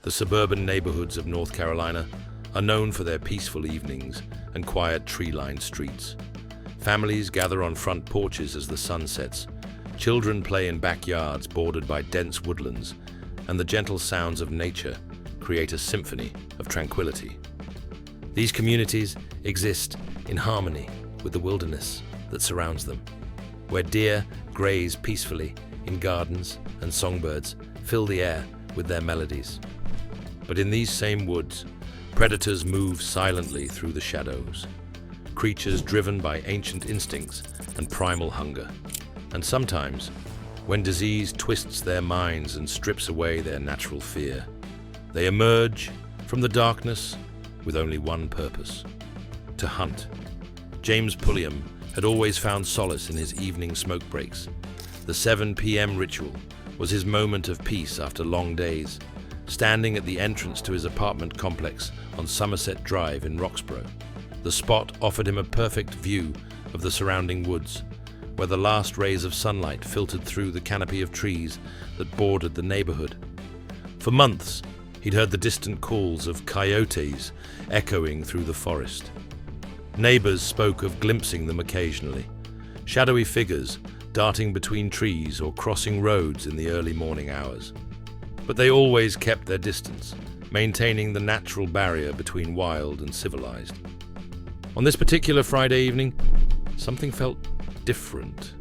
The suburban neighborhoods of North Carolina are known for their peaceful evenings and quiet tree-lined streets. Families gather on front porches as the sun sets. Children play in backyards bordered by dense woodlands, and the gentle sounds of nature create a symphony of tranquility. These communities exist in harmony with the wilderness that surrounds them, where deer graze peacefully in gardens and songbirds fill the air with their melodies. But in these same woods, predators move silently through the shadows, creatures driven by ancient instincts and primal hunger. And sometimes, when disease twists their minds and strips away their natural fear, they emerge from the darkness with only one purpose: to hunt. James Pulliam had always found solace in his evening smoke breaks. The 7 p.m. ritual was his moment of peace after long days, standing at the entrance to his apartment complex on Somerset Drive in Roxborough. The spot offered him a perfect view of the surrounding woods, where the last rays of sunlight filtered through the canopy of trees that bordered the neighborhood. For months, he'd heard the distant calls of coyotes echoing through the forest. Neighbors spoke of glimpsing them occasionally, shadowy figures darting between trees or crossing roads in the early morning hours. But they always kept their distance, maintaining the natural barrier between wild and civilized. On this particular Friday evening, something felt different.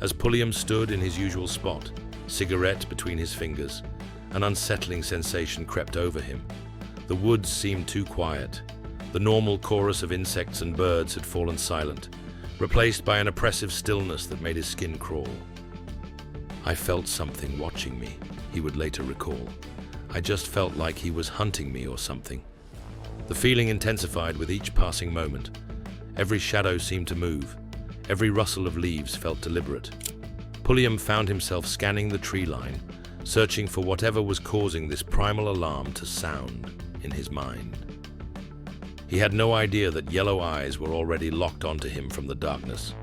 As Pulliam stood in his usual spot, cigarette between his fingers, an unsettling sensation crept over him. The woods seemed too quiet. The normal chorus of insects and birds had fallen silent, replaced by an oppressive stillness that made his skin crawl. "I felt something watching me," he would later recall. "I just felt like he was hunting me or something." The feeling intensified with each passing moment. Every shadow seemed to move. Every rustle of leaves felt deliberate. Pulliam found himself scanning the tree line, searching for whatever was causing this primal alarm to sound in his mind. He had no idea that yellow eyes were already locked onto him from the darkness.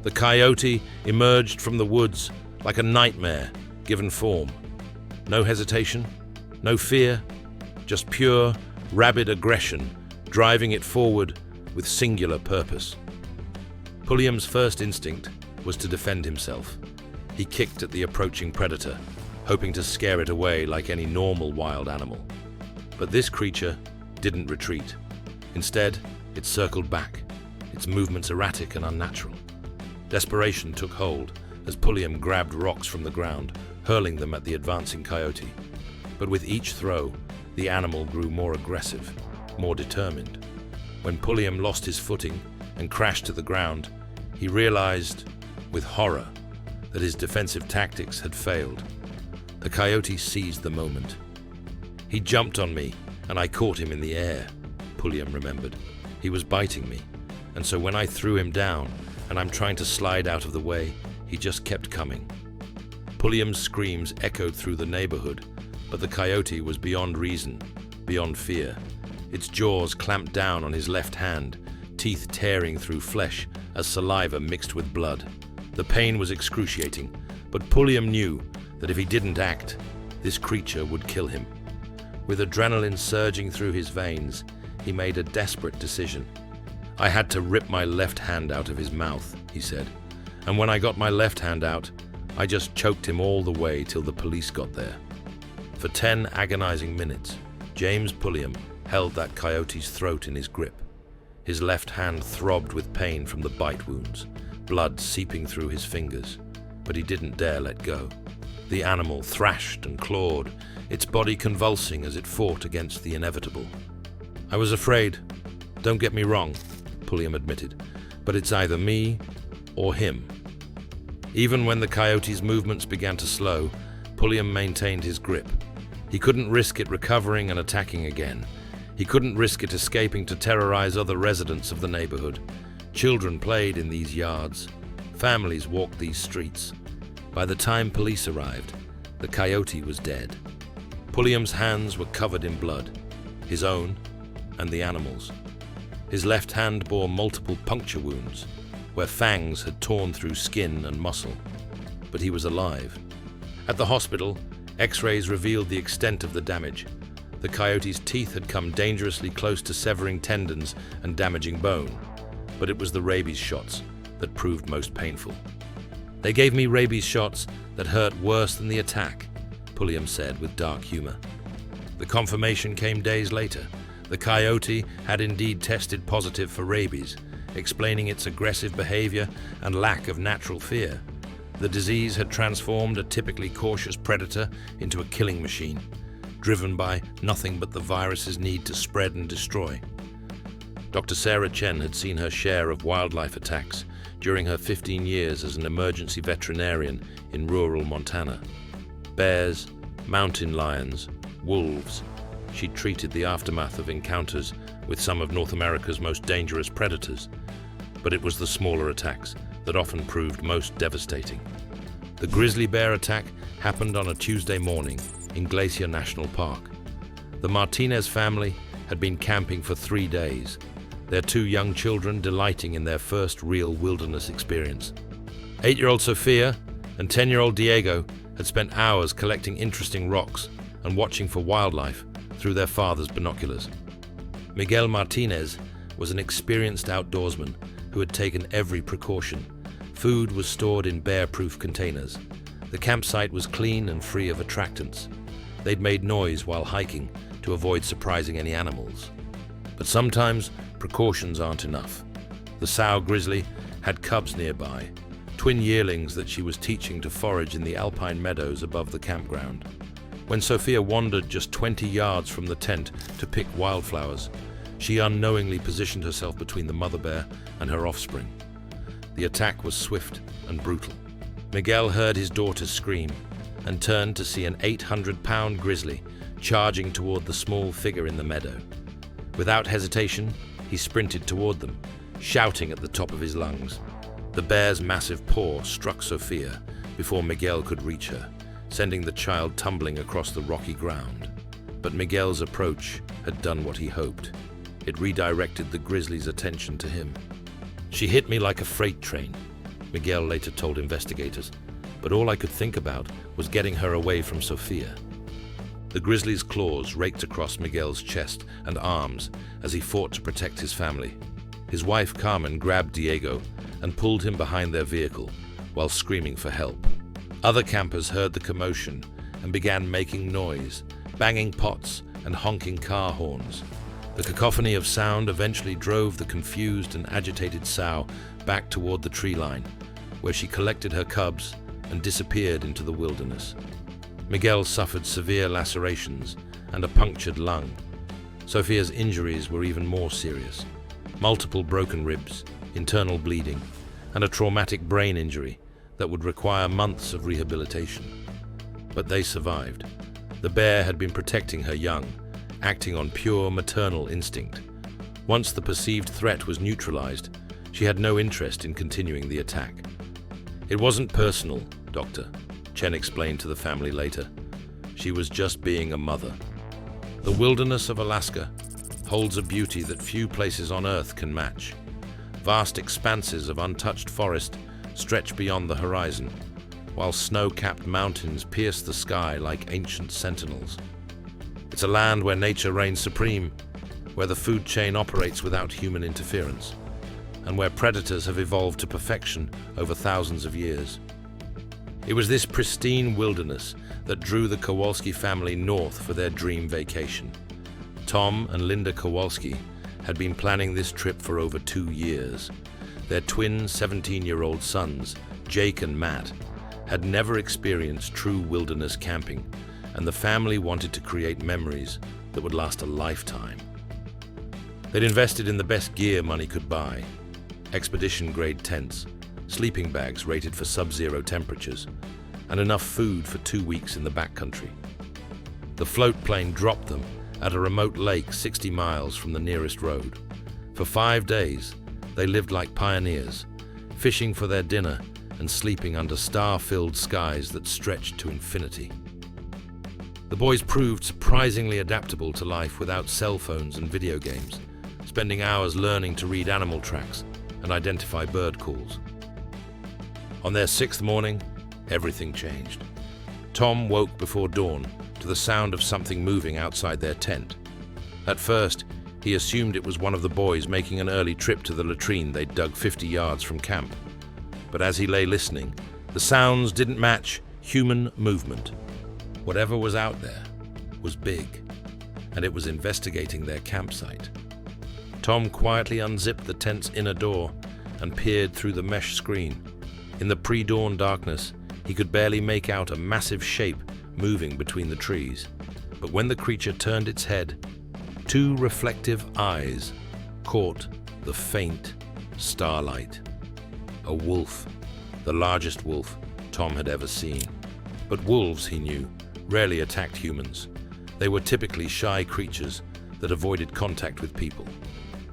The coyote emerged from the woods like a nightmare given form. No hesitation, no fear, just pure, rabid aggression, driving it forward with singular purpose. Pulliam's first instinct was to defend himself. He kicked at the approaching predator, hoping to scare it away like any normal wild animal. But this creature didn't retreat. Instead, it circled back, its movements erratic and unnatural. Desperation took hold as Pulliam grabbed rocks from the ground, hurling them at the advancing coyote. But with each throw, the animal grew more aggressive, more determined. When Pulliam lost his footing and crashed to the ground, he realized, with horror, that his defensive tactics had failed. The coyote seized the moment. "He jumped on me, and I caught him in the air," Pulliam remembered. "He was biting me, and so when I threw him down, and I'm trying to slide out of the way, he just kept coming." Pulliam's screams echoed through the neighborhood, but the coyote was beyond reason, beyond fear. Its jaws clamped down on his left hand, teeth tearing through flesh as saliva mixed with blood. The pain was excruciating, but Pulliam knew that if he didn't act, this creature would kill him. With adrenaline surging through his veins, he made a desperate decision. "I had to rip my left hand out of his mouth," he said. "And when I got my left hand out, I just choked him all the way till the police got there." For 10 agonizing minutes, James Pulliam held that coyote's throat in his grip. His left hand throbbed with pain from the bite wounds, blood seeping through his fingers, but he didn't dare let go. The animal thrashed and clawed, its body convulsing as it fought against the inevitable. "I was afraid, don't get me wrong," Pulliam admitted, "but it's either me or him." Even when the coyote's movements began to slow, Pulliam maintained his grip. He couldn't risk it recovering and attacking again. He couldn't risk it escaping to terrorize other residents of the neighborhood. Children played in these yards. Families walked these streets. By the time police arrived, the coyote was dead. Pulliam's hands were covered in blood, his own and the animal's. His left hand bore multiple puncture wounds, where fangs had torn through skin and muscle. But he was alive. At the hospital, X-rays revealed the extent of the damage. The coyote's teeth had come dangerously close to severing tendons and damaging bone, but it was the rabies shots that proved most painful. "They gave me rabies shots that hurt worse than the attack," Pulliam said with dark humor. The confirmation came days later. The coyote had indeed tested positive for rabies, explaining its aggressive behavior and lack of natural fear. The disease had transformed a typically cautious predator into a killing machine, driven by nothing but the virus's need to spread and destroy. Dr. Sarah Chen had seen her share of wildlife attacks during her 15 years as an emergency veterinarian in rural Montana. Bears, mountain lions, wolves. She treated the aftermath of encounters with some of North America's most dangerous predators, but it was the smaller attacks that often proved most devastating. The grizzly bear attack happened on a Tuesday morning in Glacier National Park. The Martinez family had been camping for 3 days, their 2 young children delighting in their first real wilderness experience. 8-year-old Sophia and 10-year-old Diego had spent hours collecting interesting rocks and watching for wildlife through their father's binoculars. Miguel Martinez was an experienced outdoorsman who had taken every precaution. Food was stored in bear-proof containers. The campsite was clean and free of attractants. They'd made noise while hiking to avoid surprising any animals. But sometimes precautions aren't enough. The sow grizzly had cubs nearby, twin yearlings that she was teaching to forage in the alpine meadows above the campground. When Sophia wandered just 20 yards from the tent to pick wildflowers, she unknowingly positioned herself between the mother bear and her offspring. The attack was swift and brutal. Miguel heard his daughter scream and turned to see an 800-pound grizzly charging toward the small figure in the meadow. Without hesitation, he sprinted toward them, shouting at the top of his lungs. The bear's massive paw struck Sophia before Miguel could reach her, sending the child tumbling across the rocky ground. But Miguel's approach had done what he hoped. It redirected the grizzly's attention to him. "She hit me like a freight train," Miguel later told investigators, "but all I could think about was getting her away from Sophia." The grizzly's claws raked across Miguel's chest and arms as he fought to protect his family. His wife Carmen grabbed Diego and pulled him behind their vehicle while screaming for help. Other campers heard the commotion and began making noise, banging pots and honking car horns. The cacophony of sound eventually drove the confused and agitated sow back toward the tree line, where she collected her cubs and disappeared into the wilderness. Miguel suffered severe lacerations and a punctured lung. Sophia's injuries were even more serious. Multiple broken ribs, internal bleeding, and a traumatic brain injury that would require months of rehabilitation. But they survived. The bear had been protecting her young, acting on pure maternal instinct. Once the perceived threat was neutralized, she had no interest in continuing the attack. "It wasn't personal, Doctor," Chen explained to the family later. "She was just being a mother." The wilderness of Alaska holds a beauty that few places on Earth can match. Vast expanses of untouched forest stretch beyond the horizon, while snow-capped mountains pierce the sky like ancient sentinels. It's a land where nature reigns supreme, where the food chain operates without human interference, and where predators have evolved to perfection over thousands of years. It was this pristine wilderness that drew the Kowalski family north for their dream vacation. Tom and Linda Kowalski had been planning this trip for over 2 years. Their twin 17-year-old sons, Jake and Matt, had never experienced true wilderness camping, and the family wanted to create memories that would last a lifetime. They'd invested in the best gear money could buy: expedition-grade tents, sleeping bags rated for sub-zero temperatures, and enough food for 2 weeks in the backcountry. The float plane dropped them at a remote lake 60 miles from the nearest road. For 5 days, they lived like pioneers, fishing for their dinner and sleeping under star-filled skies that stretched to infinity. The boys proved surprisingly adaptable to life without cell phones and video games, spending hours learning to read animal tracks and identify bird calls. On their 6th morning, everything changed. Tom woke before dawn to the sound of something moving outside their tent. At first, he assumed it was one of the boys making an early trip to the latrine they'd dug 50 yards from camp. But as he lay listening, the sounds didn't match human movement. Whatever was out there was big, and it was investigating their campsite. Tom quietly unzipped the tent's inner door and peered through the mesh screen. In the pre-dawn darkness, he could barely make out a massive shape moving between the trees. But when the creature turned its head, two reflective eyes caught the faint starlight. A wolf, the largest wolf Tom had ever seen. But wolves, he knew, rarely attacked humans. They were typically shy creatures that avoided contact with people.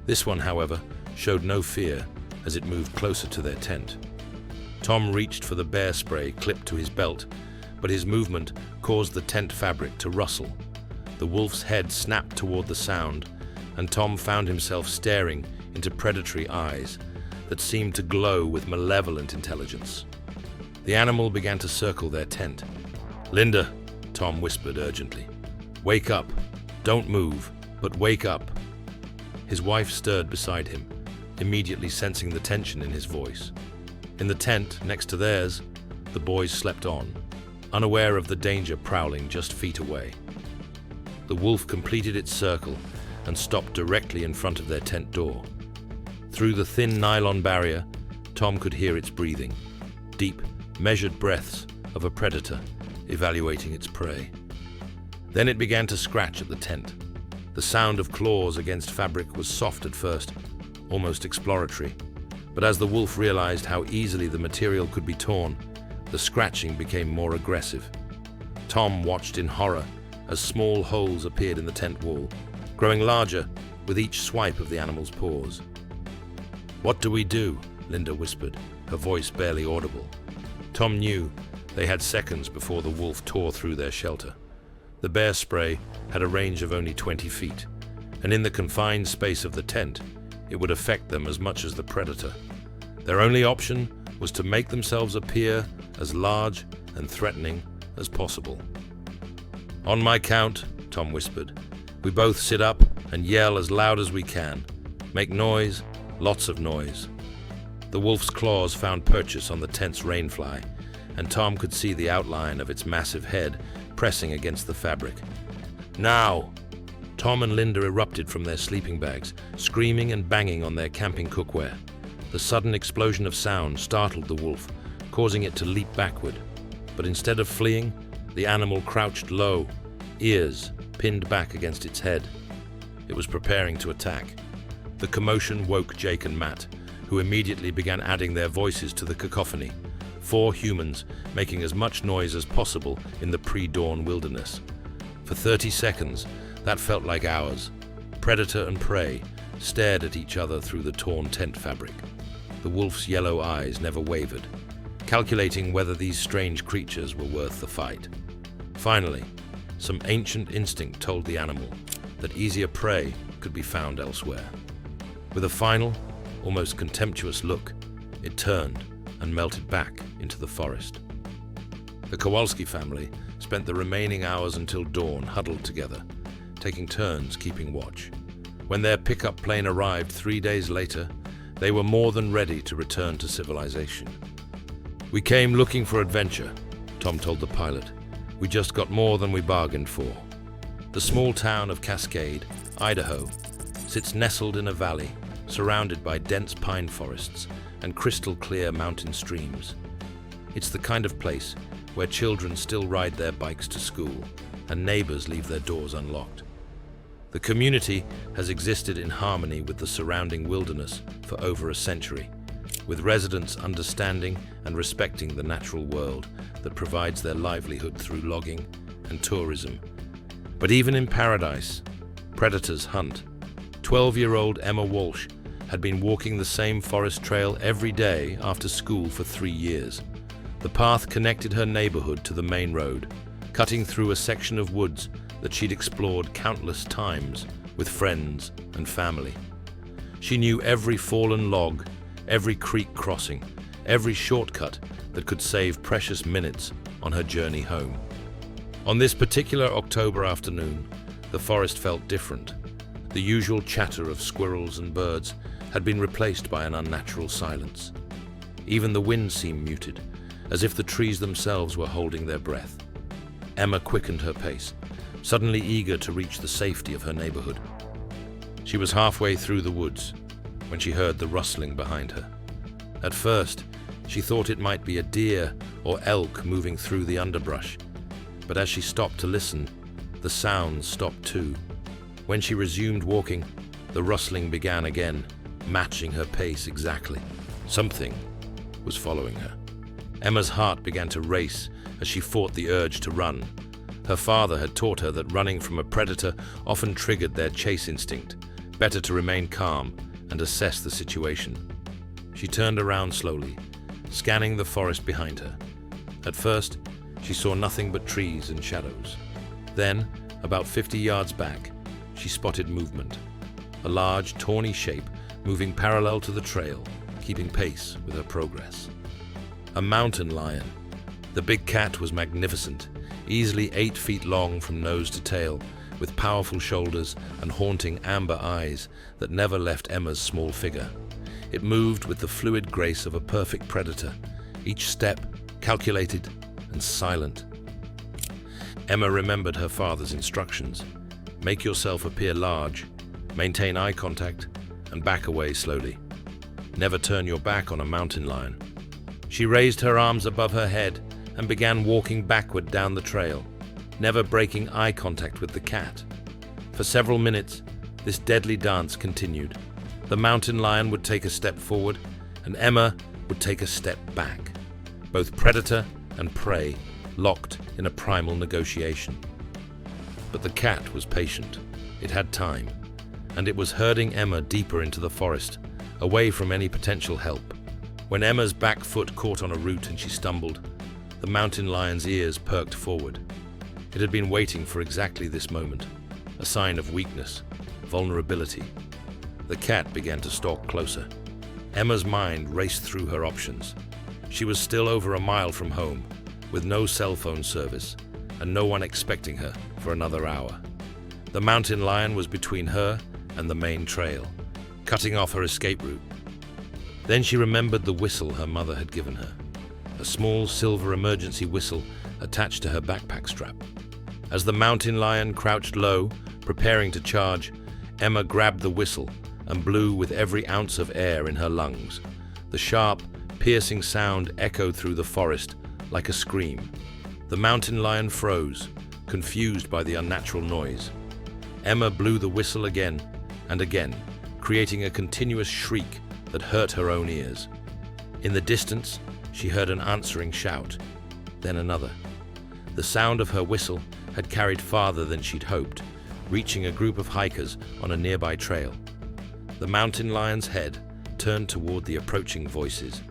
This one, however, showed no fear as it moved closer to their tent. Tom reached for the bear spray clipped to his belt, but his movement caused the tent fabric to rustle. The wolf's head snapped toward the sound, and Tom found himself staring into predatory eyes that seemed to glow with malevolent intelligence. The animal began to circle their tent. "Linda," Tom whispered urgently. "Wake up. Don't move, but wake up." His wife stirred beside him, immediately sensing the tension in his voice. In the tent next to theirs, the boys slept on, unaware of the danger prowling just feet away. The wolf completed its circle and stopped directly in front of their tent door. Through the thin nylon barrier, Tom could hear its breathing, deep, measured breaths of a predator evaluating its prey. Then it began to scratch at the tent. The sound of claws against fabric was soft at first, almost exploratory. But as the wolf realized how easily the material could be torn, the scratching became more aggressive. Tom watched in horror as small holes appeared in the tent wall, growing larger with each swipe of the animal's paws. "What do we do?" Linda whispered, her voice barely audible. Tom knew they had seconds before the wolf tore through their shelter. The bear spray had a range of only 20 feet, and in the confined space of the tent, it would affect them as much as the predator. Their only option was to make themselves appear as large and threatening as possible. "On my count," Tom whispered, "we both sit up and yell as loud as we can. Make noise, lots of noise." The wolf's claws found purchase on the tent's rainfly, and Tom could see the outline of its massive head pressing against the fabric. "Now!" Tom and Linda erupted from their sleeping bags, screaming and banging on their camping cookware. The sudden explosion of sound startled the wolf, causing it to leap backward. But instead of fleeing, the animal crouched low, ears pinned back against its head. It was preparing to attack. The commotion woke Jake and Matt, who immediately began adding their voices to the cacophony. 4 humans making as much noise as possible in the pre-dawn wilderness. For 30 seconds, that felt like hours. Predator and prey stared at each other through the torn tent fabric. The wolf's yellow eyes never wavered, calculating whether these strange creatures were worth the fight. Finally, some ancient instinct told the animal that easier prey could be found elsewhere. With a final, almost contemptuous look, it turned and melted back into the forest. The Kowalski family spent the remaining hours until dawn huddled together, taking turns keeping watch. When their pickup plane arrived 3 days later, they were more than ready to return to civilization. "We came looking for adventure," Tom told the pilot. "We just got more than we bargained for." The small town of Cascade, Idaho, sits nestled in a valley, surrounded by dense pine forests and crystal-clear mountain streams. It's the kind of place where children still ride their bikes to school and neighbors leave their doors unlocked. The community has existed in harmony with the surrounding wilderness for over a century, with residents understanding and respecting the natural world that provides their livelihood through logging and tourism. But even in paradise, predators hunt. 12-year-old Emma Walsh had been walking the same forest trail every day after school for 3 years. The path connected her neighborhood to the main road, cutting through a section of woods that she'd explored countless times with friends and family. She knew every fallen log, every creek crossing, every shortcut that could save precious minutes on her journey home. On this particular October afternoon, the forest felt different. The usual chatter of squirrels and birds had been replaced by an unnatural silence. Even the wind seemed muted, as if the trees themselves were holding their breath. Emma quickened her pace, suddenly eager to reach the safety of her neighborhood. She was halfway through the woods when she heard the rustling behind her. At first, she thought it might be a deer or elk moving through the underbrush, but as she stopped to listen, the sounds stopped too. When she resumed walking, the rustling began again, matching her pace exactly. Something was following her. Emma's heart began to race as she fought the urge to run. Her father had taught her that running from a predator often triggered their chase instinct. Better to remain calm and assess the situation. She turned around slowly, scanning the forest behind her. At first, she saw nothing but trees and shadows. Then, about 50 yards back, she spotted movement. A large, tawny shape moving parallel to the trail, keeping pace with her progress. A mountain lion. The big cat was magnificent, easily 8 feet long from nose to tail, with powerful shoulders and haunting amber eyes that never left Emma's small figure. It moved with the fluid grace of a perfect predator, each step calculated and silent. Emma remembered her father's instructions. Make yourself appear large, maintain eye contact, and back away slowly. Never turn your back on a mountain lion. She raised her arms above her head and began walking backward down the trail, never breaking eye contact with the cat. For several minutes, this deadly dance continued. The mountain lion would take a step forward, and Emma would take a step back. Both predator and prey locked in a primal negotiation. But the cat was patient. It had time, and it was herding Emma deeper into the forest, away from any potential help. When Emma's back foot caught on a root and she stumbled, the mountain lion's ears perked forward. It had been waiting for exactly this moment, a sign of weakness, vulnerability. The cat began to stalk closer. Emma's mind raced through her options. She was still over a mile from home, with no cell phone service, and no one expecting her for another hour. The mountain lion was between her and the main trail, cutting off her escape route. Then she remembered the whistle her mother had given her, a small silver emergency whistle attached to her backpack strap. As the mountain lion crouched low, preparing to charge, Emma grabbed the whistle and blew with every ounce of air in her lungs. The sharp, piercing sound echoed through the forest like a scream. The mountain lion froze, confused by the unnatural noise. Emma blew the whistle again and again, creating a continuous shriek that hurt her own ears. In the distance, she heard an answering shout, then another. The sound of her whistle had carried farther than she'd hoped, reaching a group of hikers on a nearby trail. The mountain lion's head turned toward the approaching voices,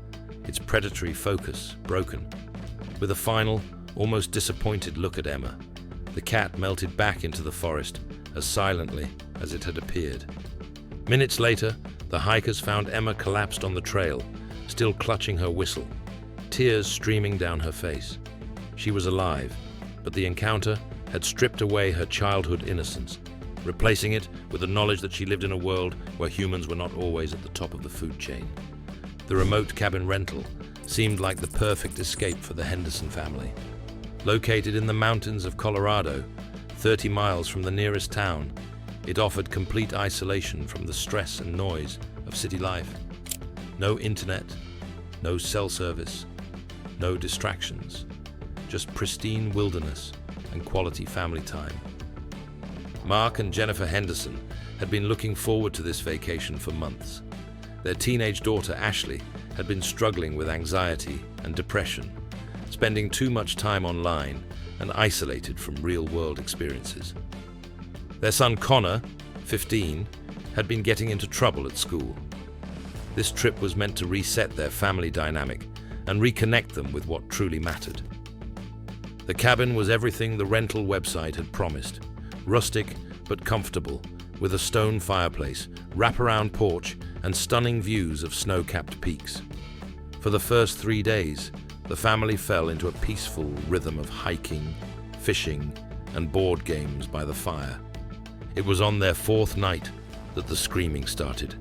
its predatory focus broken. With a final, almost disappointed look at Emma, the cat melted back into the forest as silently as it had appeared. Minutes later, the hikers found Emma collapsed on the trail, still clutching her whistle, tears streaming down her face. She was alive, but the encounter had stripped away her childhood innocence, replacing it with the knowledge that she lived in a world where humans were not always at the top of the food chain. The remote cabin rental seemed like the perfect escape for the Henderson family. Located in the mountains of Colorado, 30 miles from the nearest town, it offered complete isolation from the stress and noise of city life. No internet, no cell service, no distractions, just pristine wilderness and quality family time. Mark and Jennifer Henderson had been looking forward to this vacation for months. Their teenage daughter, Ashley, had been struggling with anxiety and depression, spending too much time online and isolated from real-world experiences. Their son, Connor, 15, had been getting into trouble at school. This trip was meant to reset their family dynamic and reconnect them with what truly mattered. The cabin was everything the rental website had promised: rustic but comfortable, with a stone fireplace, wraparound porch, and stunning views of snow-capped peaks. For the first 3 days, the family fell into a peaceful rhythm of hiking, fishing, and board games by the fire. It was on their fourth night that the screaming started.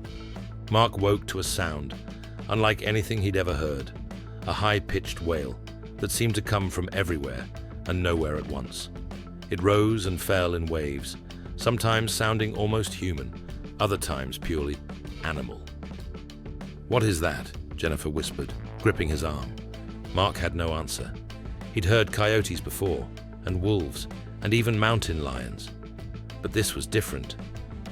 Mark woke to a sound, unlike anything he'd ever heard, a high-pitched wail that seemed to come from everywhere and nowhere at once. It rose and fell in waves, sometimes sounding almost human, other times purely animal. "What is that?" Jennifer whispered, gripping his arm. Mark had no answer. He'd heard coyotes before, and wolves, and even mountain lions. But this was different.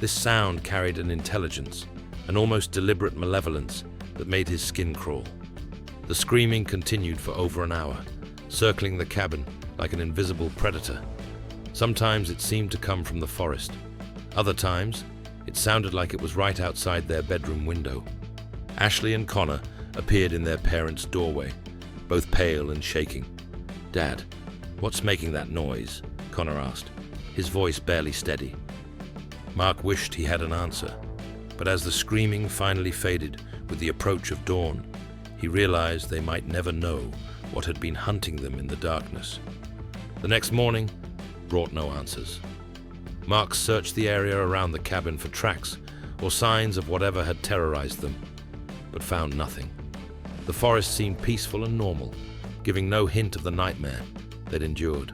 This sound carried an intelligence, an almost deliberate malevolence that made his skin crawl. The screaming continued for over an hour, circling the cabin like an invisible predator. Sometimes it seemed to come from the forest. Other times, it sounded like it was right outside their bedroom window. Ashley and Connor appeared in their parents' doorway, both pale and shaking. "Dad, what's making that noise?" Connor asked, his voice barely steady. Mark wished he had an answer, but as the screaming finally faded with the approach of dawn, he realized they might never know what had been hunting them in the darkness. The next morning brought no answers. Mark searched the area around the cabin for tracks or signs of whatever had terrorized them, but found nothing. The forest seemed peaceful and normal, giving no hint of the nightmare they'd endured.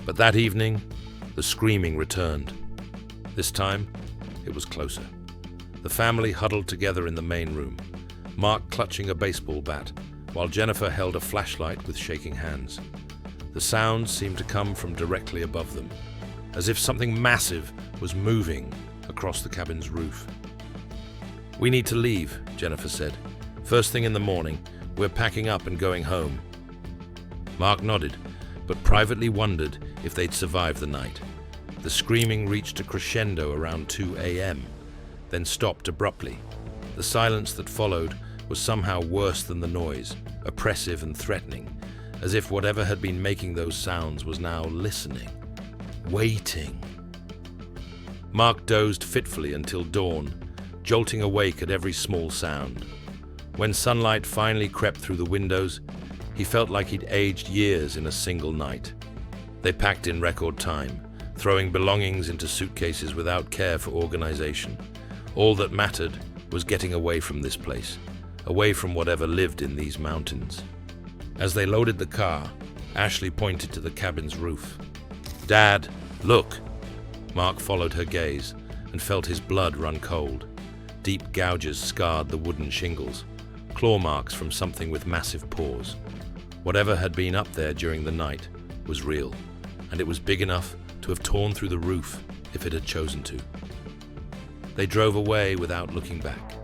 But that evening, the screaming returned. This time, it was closer. The family huddled together in the main room, Mark clutching a baseball bat, while Jennifer held a flashlight with shaking hands. The sounds seemed to come from directly above them, as if something massive was moving across the cabin's roof. "We need to leave," Jennifer said. "First thing in the morning, we're packing up and going home." Mark nodded, but privately wondered if they'd survive the night. The screaming reached a crescendo around 2 a.m., then stopped abruptly. The silence that followed was somehow worse than the noise, oppressive and threatening, as if whatever had been making those sounds was now listening, waiting. Mark dozed fitfully until dawn, jolting awake at every small sound. When sunlight finally crept through the windows, he felt like he'd aged years in a single night. They packed in record time, throwing belongings into suitcases without care for organization. All that mattered was getting away from this place, away from whatever lived in these mountains. As they loaded the car, Ashley pointed to the cabin's roof. "Dad, look!" Mark followed her gaze and felt his blood run cold. Deep gouges scarred the wooden shingles, claw marks from something with massive paws. Whatever had been up there during the night was real, and it was big enough to have torn through the roof if it had chosen to. They drove away without looking back,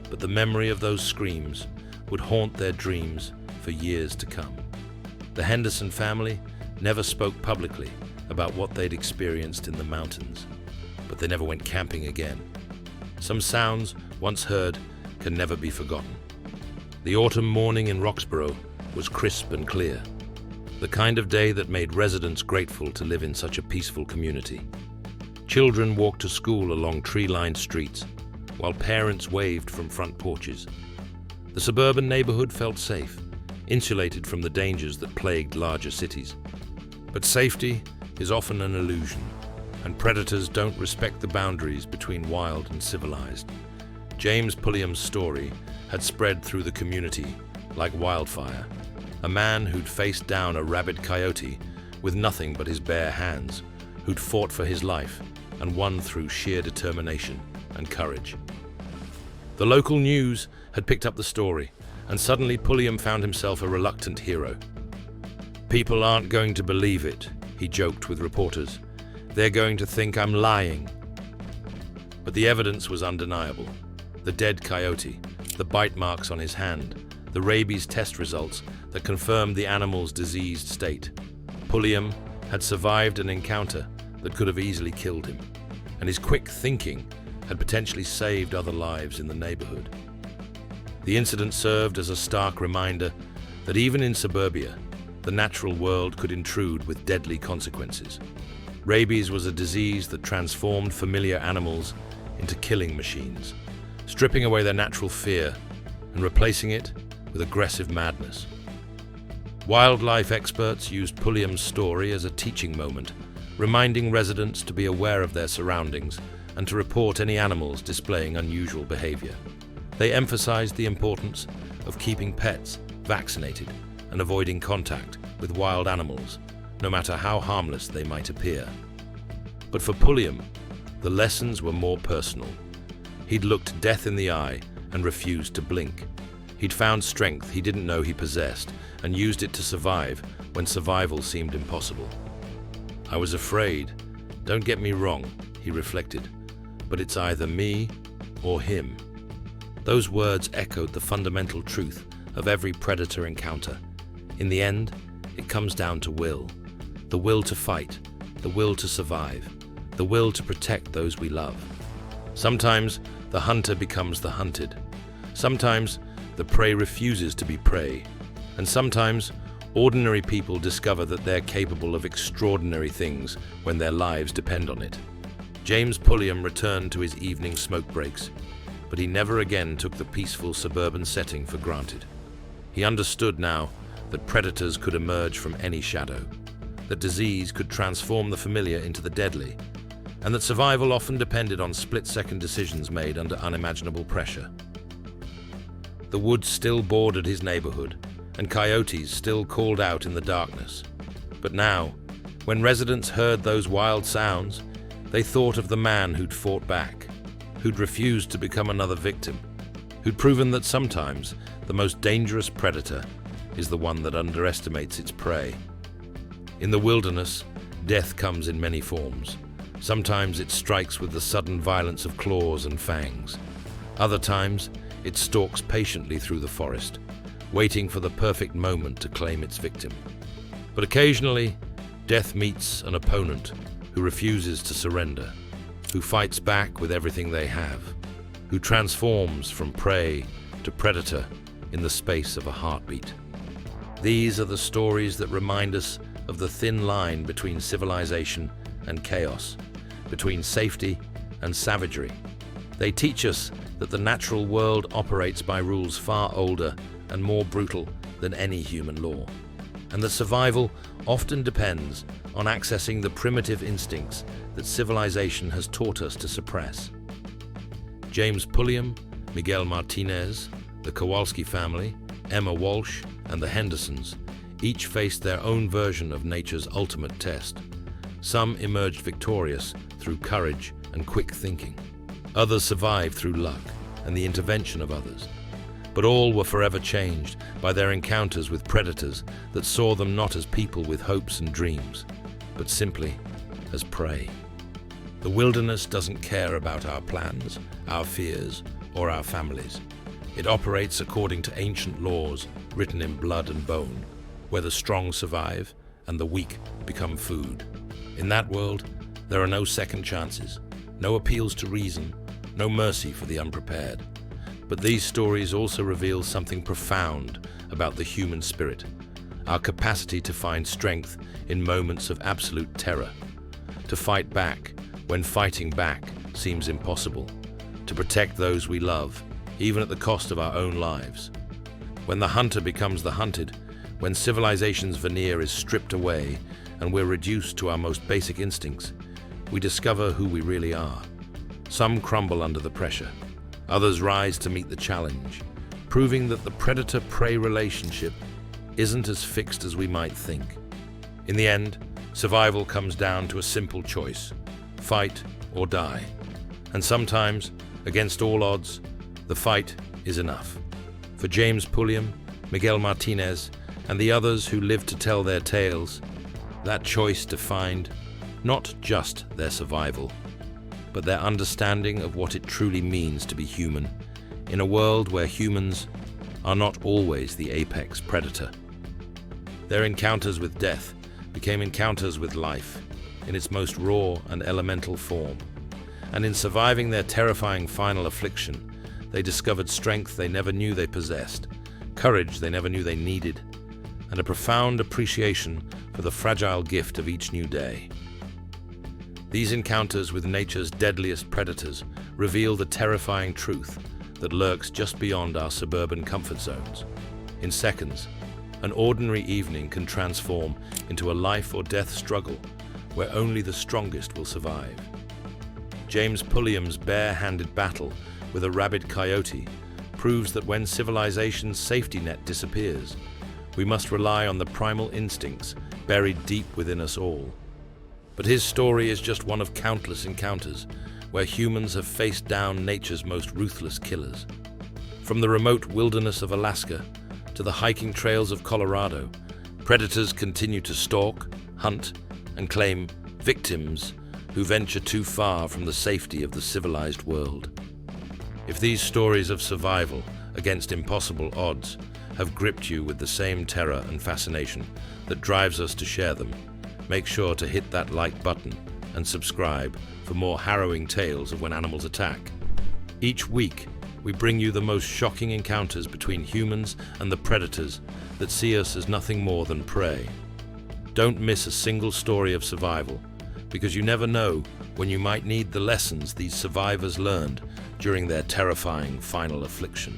but the memory of those screams would haunt their dreams for years to come. The Henderson family never spoke publicly about what they'd experienced in the mountains, but they never went camping again. Some sounds, once heard, can never be forgotten. The autumn morning in Roxborough was crisp and clear, the kind of day that made residents grateful to live in such a peaceful community. Children walked to school along tree-lined streets, while parents waved from front porches. The suburban neighborhood felt safe, insulated from the dangers that plagued larger cities. But safety is often an illusion, and predators don't respect the boundaries between wild and civilized. James Pulliam's story had spread through the community like wildfire. A man who'd faced down a rabid coyote with nothing but his bare hands, who'd fought for his life and won through sheer determination and courage. The local news had picked up the story, and suddenly Pulliam found himself a reluctant hero. "People aren't going to believe it," he joked with reporters. "They're going to think I'm lying." But the evidence was undeniable. The dead coyote, the bite marks on his hand, the rabies test results that confirmed the animal's diseased state. Pulliam had survived an encounter that could have easily killed him, and his quick thinking had potentially saved other lives in the neighborhood. The incident served as a stark reminder that even in suburbia, the natural world could intrude with deadly consequences. Rabies was a disease that transformed familiar animals into killing machines, stripping away their natural fear and replacing it with aggressive madness. Wildlife experts used Pulliam's story as a teaching moment, reminding residents to be aware of their surroundings and to report any animals displaying unusual behavior. They emphasized the importance of keeping pets vaccinated and avoiding contact with wild animals, no matter how harmless they might appear. But for Pulliam, the lessons were more personal. He'd looked death in the eye and refused to blink. He'd found strength he didn't know he possessed and used it to survive when survival seemed impossible. "I was afraid. Don't get me wrong," he reflected, "but it's either me or him." Those words echoed the fundamental truth of every predator encounter. In the end, it comes down to will. The will to fight, the will to survive, the will to protect those we love. Sometimes the hunter becomes the hunted. Sometimes the prey refuses to be prey. And sometimes ordinary people discover that they're capable of extraordinary things when their lives depend on it. James Pulliam returned to his evening smoke breaks, but he never again took the peaceful suburban setting for granted. He understood now that predators could emerge from any shadow, that disease could transform the familiar into the deadly, and that survival often depended on split-second decisions made under unimaginable pressure. The woods still bordered his neighborhood, and coyotes still called out in the darkness. But now, when residents heard those wild sounds, they thought of the man who'd fought back, who'd refused to become another victim, who'd proven that sometimes the most dangerous predator is the one that underestimates its prey. In the wilderness, death comes in many forms. Sometimes it strikes with the sudden violence of claws and fangs. Other times, it stalks patiently through the forest, waiting for the perfect moment to claim its victim. But occasionally, death meets an opponent who refuses to surrender, who fights back with everything they have, who transforms from prey to predator in the space of a heartbeat. These are the stories that remind us of the thin line between civilization and chaos, between safety and savagery. They teach us that the natural world operates by rules far older and more brutal than any human law, and that survival often depends on accessing the primitive instincts that civilization has taught us to suppress. James Pulliam, Miguel Martinez, the Kowalski family, Emma Walsh, and the Hendersons each faced their own version of nature's ultimate test. Some emerged victorious through courage and quick thinking. Others survived through luck and the intervention of others. But all were forever changed by their encounters with predators that saw them not as people with hopes and dreams, but simply as prey. The wilderness doesn't care about our plans, our fears, or our families. It operates according to ancient laws written in blood and bone, where the strong survive and the weak become food. In that world, there are no second chances, no appeals to reason, no mercy for the unprepared. But these stories also reveal something profound about the human spirit, our capacity to find strength in moments of absolute terror, to fight back when fighting back seems impossible, to protect those we love, even at the cost of our own lives. When the hunter becomes the hunted, when civilization's veneer is stripped away and we're reduced to our most basic instincts, we discover who we really are. Some crumble under the pressure. Others rise to meet the challenge, proving that the predator-prey relationship isn't as fixed as we might think. In the end, survival comes down to a simple choice: fight or die. And sometimes, against all odds, the fight is enough. For James Pulliam, Miguel Martinez, and the others who lived to tell their tales, that choice defined not just their survival, but their understanding of what it truly means to be human in a world where humans are not always the apex predator. Their encounters with death became encounters with life in its most raw and elemental form, and in surviving their terrifying final affliction, they discovered strength they never knew they possessed, courage they never knew they needed, and a profound appreciation for the fragile gift of each new day. These encounters with nature's deadliest predators reveal the terrifying truth that lurks just beyond our suburban comfort zones. In seconds, an ordinary evening can transform into a life or death struggle where only the strongest will survive. James Pulliam's bare-handed battle with a rabid coyote proves that when civilization's safety net disappears, we must rely on the primal instincts buried deep within us all. But his story is just one of countless encounters where humans have faced down nature's most ruthless killers. From the remote wilderness of Alaska to the hiking trails of Colorado, predators continue to stalk, hunt, and claim victims who venture too far from the safety of the civilized world. If these stories of survival against impossible odds have gripped you with the same terror and fascination that drives us to share them, make sure to hit that like button and subscribe for more harrowing tales of when animals attack. Each week, we bring you the most shocking encounters between humans and the predators that see us as nothing more than prey. Don't miss a single story of survival, because you never know when you might need the lessons these survivors learned during their terrifying final affliction.